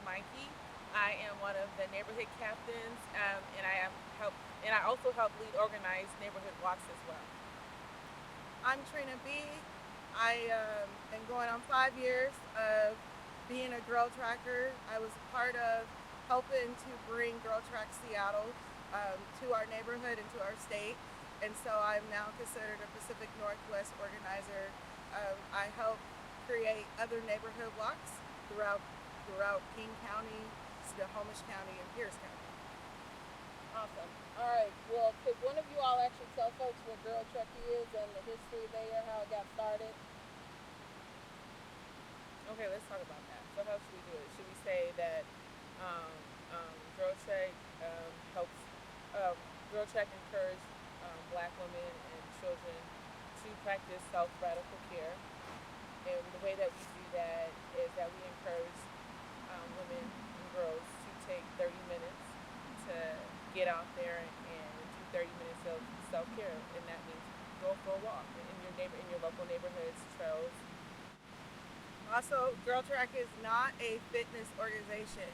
Mikey. I am one of the neighborhood captains, and I also help lead organize neighborhood walks as well. I'm Trina B. I been going on 5 years of being a Girl Tracker. I was part of helping to bring Girl Track Seattle to our neighborhood and to our state. And so I'm now considered a Pacific Northwest organizer. I help create other neighborhood walks throughout King County, Snohomish County, and Pierce County. Awesome. All right. Well, could one of you all actually tell folks what Girl Trek is and the history there, how it got started? Okay, let's talk about that. So how should we do it? Should we say that um, Girl Trek helps Girl Trek encourage Black women and children to practice self-radical care, and the way that we do that is that we encourage women and girls to take 30 minutes to get out there and do 30 minutes of self-care, and that means go for a walk in your local neighborhoods, trails. Also, Girl Track is not a fitness organization.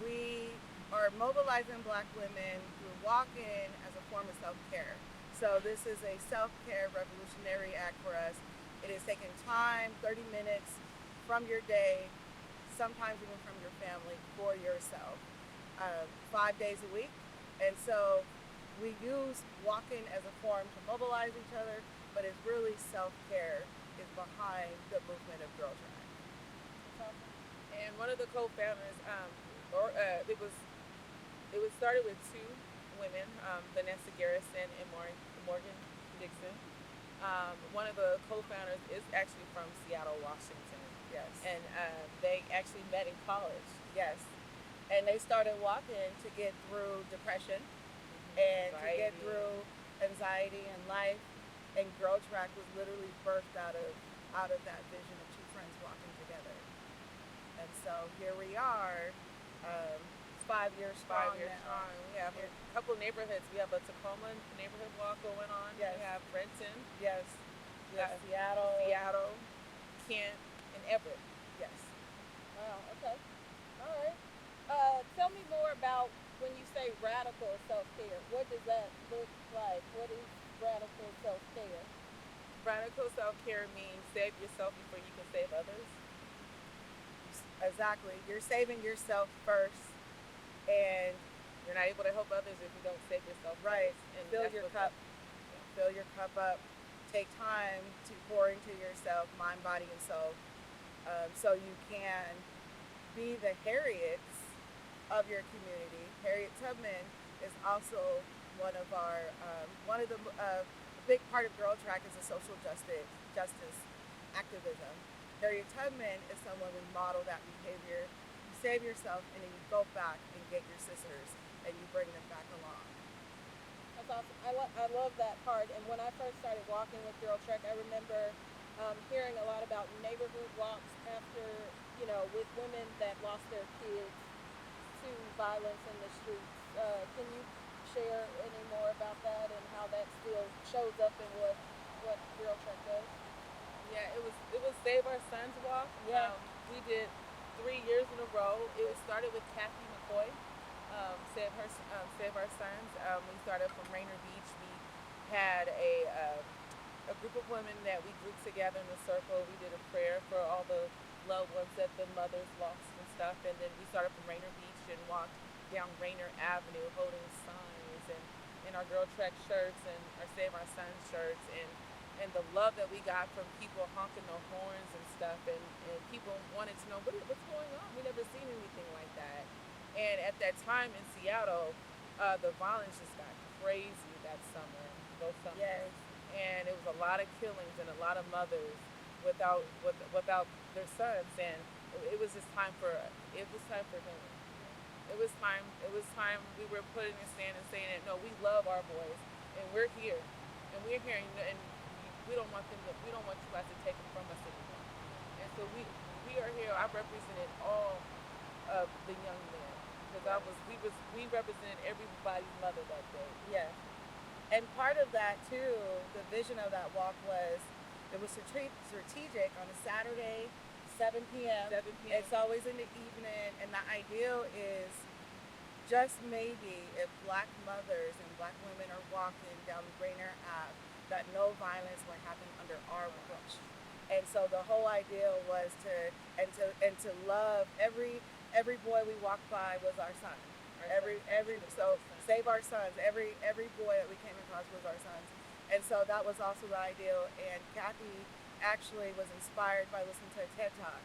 We are mobilizing Black women through walking as a form of self care. So, this is a self care revolutionary act for us. It is taking time, 30 minutes from your day, sometimes even from your family, for yourself, 5 days a week. And so, we use walking as a form to mobilize each other, but it's really self care is behind the movement of Girl Track. That's awesome. And one of the co-founders, or it was started with two women, Vanessa Garrison and Morgan Dixon. One of the co-founders is actually from Seattle, Washington, Yes. and they actually met in college. Yes. And they started walking to get through depression and to get Anxiety. through anxiety in life. And Girl Track was literally birthed out of that vision of two friends walking together. And so here we are, 5 years strong 5 years now. strong. We have Here- a couple neighborhoods. We have a Tacoma neighborhood walk going on. Yes. We have Renton, Yes. we Yes. have Seattle. Seattle, Kent, and Everett. Yes. Wow. Okay. All right. Tell me more about when you say radical self care. What does that look like? What is radical self care? Radical self care means save yourself before you can save others. Exactly. You're saving yourself first, and You're not able to help others if you don't save yourself right, first. And fill that's your what cup. Fill your cup up. Take time to pour into yourself, mind, body, and soul, so you can be the Harriets of your community. Harriet Tubman is also one of the a big part of Girl Track is the social justice activism. Harriet Tubman is someone we model that behavior. You save yourself and then you go back and get your sisters and you bring them back along. That's awesome. I love that part. And when I first started walking with Girl Trek, I remember hearing a lot about neighborhood walks after, with women that lost their kids to violence in the streets. Can you share any more about that and how that still shows up in what Girl Trek does? Yeah, it was Save Our Sons Walk. Yeah. We did 3 years in a row. It was started with Kathy McCoy. Save Our Sons. We started from Rainier Beach. We had a group of women that we grouped together in a circle. We did a prayer for all the loved ones that the mothers lost and stuff. And then we started from Rainier Beach and walked down Rainier Avenue holding signs and in our Girl Trek shirts and our Save Our Sons shirts, and the love that we got from people honking their horns and stuff, and people wanted to know what's going on. We never seen anything like that. And at that time in Seattle, the violence just got crazy that summer, those summers, Yes. and it was a lot of killings and a lot of mothers without their sons, and it was time for healing. It was time we were putting a stand and saying that no, we love our boys and we're here and we don't want we don't want you guys to take them from us anymore. And so we are here. I represented all of the young men because I Yes. was we represented everybody's mother that day. Yes. And part of that too, the vision of that walk was it was strategic on a Saturday, 7 p.m. 7 p.m. It's always in the evening, and the ideal is just maybe if black mothers and black women are walking down Rainier Ave, that no violence will happen under our watch. And so the whole idea was to love every boy we walked by was our son. So save our sons. Every boy that we came across was our sons. And so that was also the ideal. And Kathy actually was inspired by listening to a TED Talk.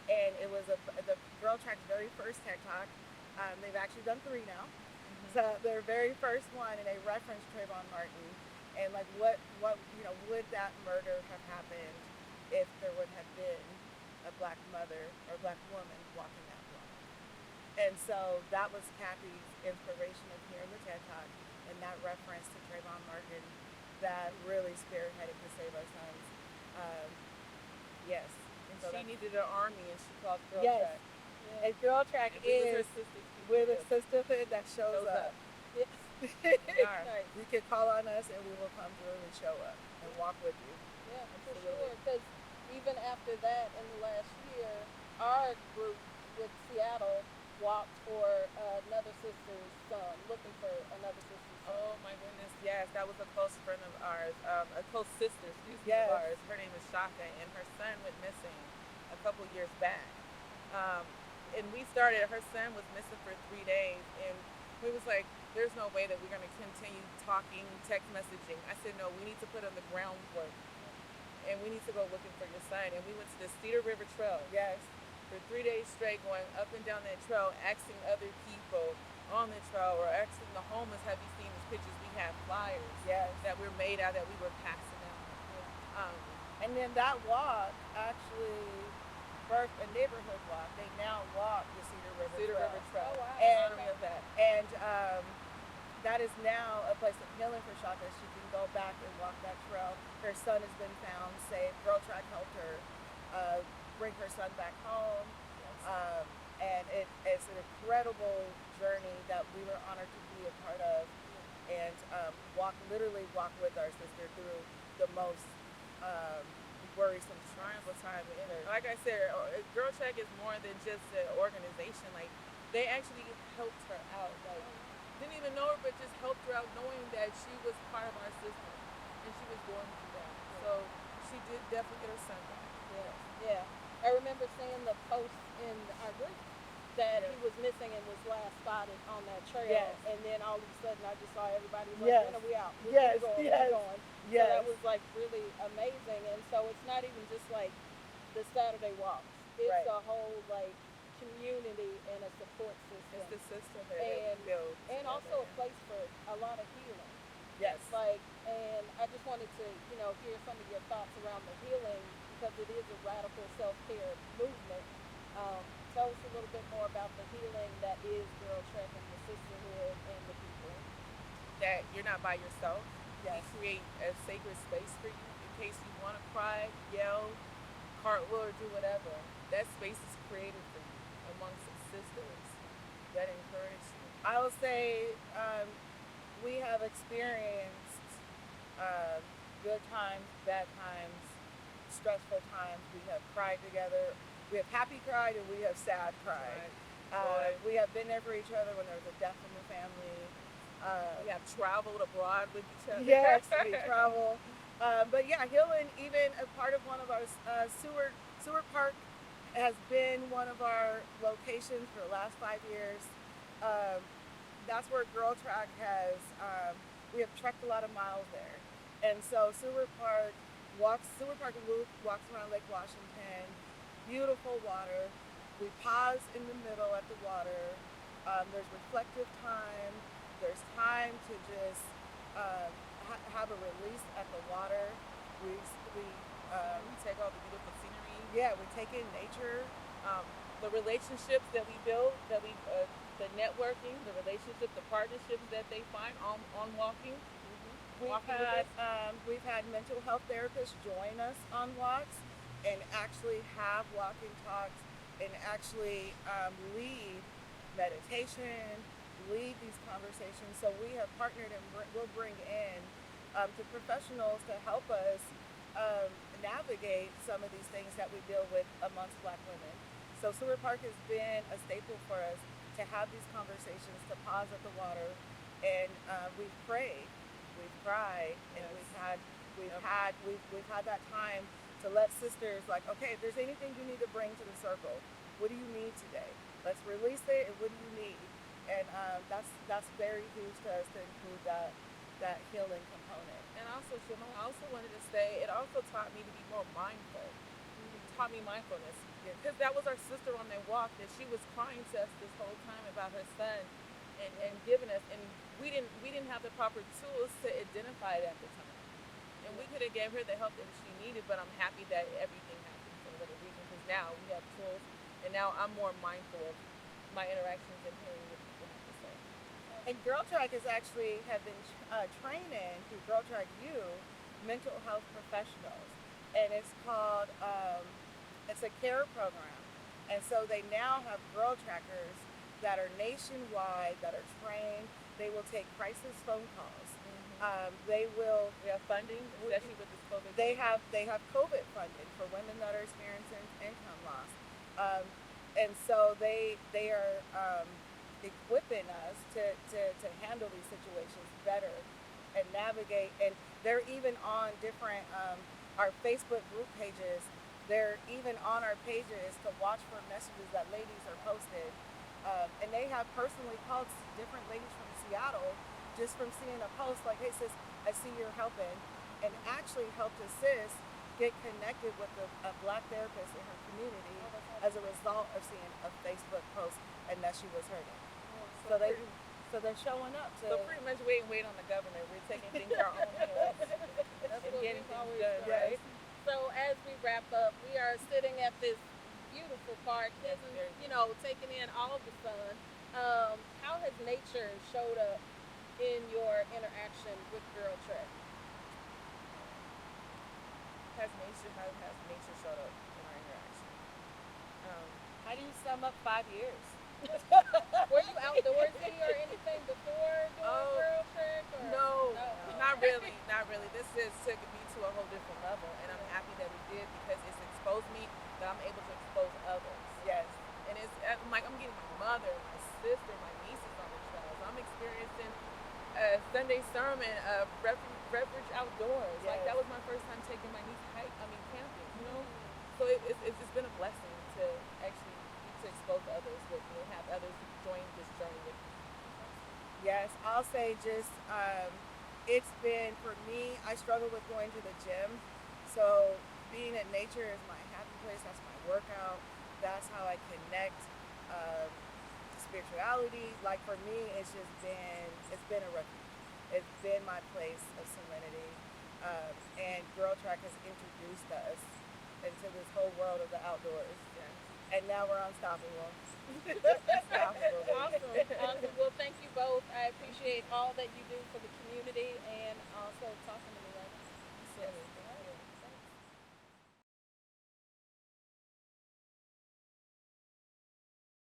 And it was the Girl Track's very first TED Talk. They've actually done 3 now. So their very first one, and they referenced Trayvon Martin, and like what would that murder have happened if there would have been a black mother or a black woman walking that block? And so that was Kathy's inspiration of hearing the TED Talk and that reference to Trayvon Martin that really spearheaded to Save Our Sons. Yes. And so she needed an army, and she called Girl Yes. Track. And Girl Track And we was her is sisters. with a sisterhood that shows up. Yes. are. Right. You can call on us and we will come through and show up and walk with you. Yeah, for Absolutely. sure. Because even after that, in the last year, our group with Seattle walked for another sister's son, looking for another sister's son. Oh my goodness, yes, that was a close friend of ours, a close sister, Yes. of ours. Her name is Shaka, and her son went missing a couple years back. And her son was missing for 3 days, and we was like, there's no way that we're going to continue talking, text messaging. I said, no, we need to put on the groundwork, and we need to go looking for your son. And we went to the Cedar River Trail. Yes. For 3 days straight, going up and down that trail, asking other people on the trail, or asking the homeless, have you seen these pictures? We have flyers Yes. that were made out that we were passing out. And then that walk actually birthed a neighborhood walk. They now walk the Cedar River Cedar Trail. River Trail. Oh, wow. And- Honoring of that. And that is now a place of healing for Shaka. She can go back and walk that trail. Her son has been found safe. Girl Track helped her bring her son back home. And it's an incredible journey that we were honored to be a part of, and literally walk with our sister through the most worrisome Triumphal time in it. Like I said, Girl Track is more than just an organization. Like, they actually helped her out. Like, didn't even know her, but just helped her out, knowing that she was part of our system and she was going through that. So she did definitely get her son back. Yeah. I remember seeing the post in our group that he was missing and was last spotted on that trail. Yes. And then all of a sudden I just saw everybody was like, Yes. when are we out? Yes, We're going, yes. we're going. Yes. So that was like really amazing. And so it's not even just like the Saturday walks. It's Right. a whole like community and a support system. It's the sisterhood that we build. And together. also a place for a lot of healing. Yes. Like, and I just wanted to, hear some of your thoughts around the healing, because it is a radical self-care movement. Tell us a little bit more about the healing that is Girl Trek and the sisterhood and the people. That you're not by yourself. Yes. We create a sacred space for you in case you want to cry, yell, cartwheel, or do whatever. That space is created for you amongst sisters that encourage you. I will say we have experienced good times, bad times, stressful times. We have cried together. We have happy cried and we have sad cried. Right. We have been there for each other when there was a death in the family. We have traveled abroad with each other. Yes, we travel. But yeah, healing, even a part of one of our Seward Park has been one of our locations for the last 5 years. That's where Girl Track has, we have trekked a lot of miles there. And so Seward Park Loop walks around Lake Washington, beautiful water. We pause in the middle at the water. There's reflective time. There's time to just have a release at the water. We take all the beautiful scenery. we take in nature. The relationships that we build, the networking, the relationships, the partnerships that they find on walking. We've Walking with we've had mental health therapists join us on walks and actually have walking talks and actually lead meditation, lead these conversations. So we have partnered and we'll bring in to professionals to help us navigate some of these things that we deal with amongst Black women. So Seward Park has been a staple for us to have these conversations, to pause at the water, and we've prayed, we've cried, and Yes. we've had that time to let sisters, like, okay, if there's anything you need to bring to the circle, what do you need today? Let's release it, and what do you need? And that's very huge to us to include that healing component. And also, Jim, I also wanted to say it also taught me to be more mindful. It taught me mindfulness because that was our sister on that walk that she was crying to us this whole time about her son and giving us, and we didn't have the proper tools to identify it at the time. And we could have gave her the help that she needed, but I'm happy that everything happened for whatever reason because now we have tools, and now I'm more mindful of my interactions and hearing what people have to say. And Girl Track has actually have been training through Girl Track U mental health professionals, and it's called it's a care program, and so they now have Girl Trackers that are nationwide that are trained. They will take crisis phone calls. They will. We have funding, especially with this COVID. They have COVID funding for women that are experiencing income loss, and so they are equipping us to handle these situations better and navigate. And they're even on different our Facebook group pages. They're even on our pages to watch for messages that ladies are posted, and they have personally called different ladies from Seattle just from seeing a post like, "Hey sis, I see you're helping," and actually helped a sis get connected with a Black therapist in her community as a result of seeing a Facebook post and that she was hurting. So they're showing up to. So pretty much wait on the governor. We're taking things in our own hands That's and what getting we've things always done, done. right? So as we wrap up, we are sitting at this beautiful park, Yes, isn't, very taking in all the sun. How has nature showed up in your interaction with Girl Trek? How has nature showed up in our interaction? How do you sum up 5 years? Were you outdoorsy or anything before doing Girl Trek? Or? No, not really. This has took me to a whole different level, and I'm happy that we did because it's exposed me that I'm able to expose others. Yes. And it's I'm like I'm getting my mother, my sister, my nieces on the trails. I'm experiencing a Sunday sermon of Refuge Outdoors. Like Yes. that was my first time taking my niece camping. So it's been a blessing to actually to expose others with me and have others join this journey with me. Yes, I'll say just it's been for me. I struggle with going to the gym, so being in nature is my happy place. That's my workout. That's how I connect spirituality. Like for me, it's been a refuge. It's been my place of serenity, and Girl Track has introduced us into this whole world of the outdoors. And now we're unstoppable. Awesome. Well, thank you both. I appreciate all that you do for the community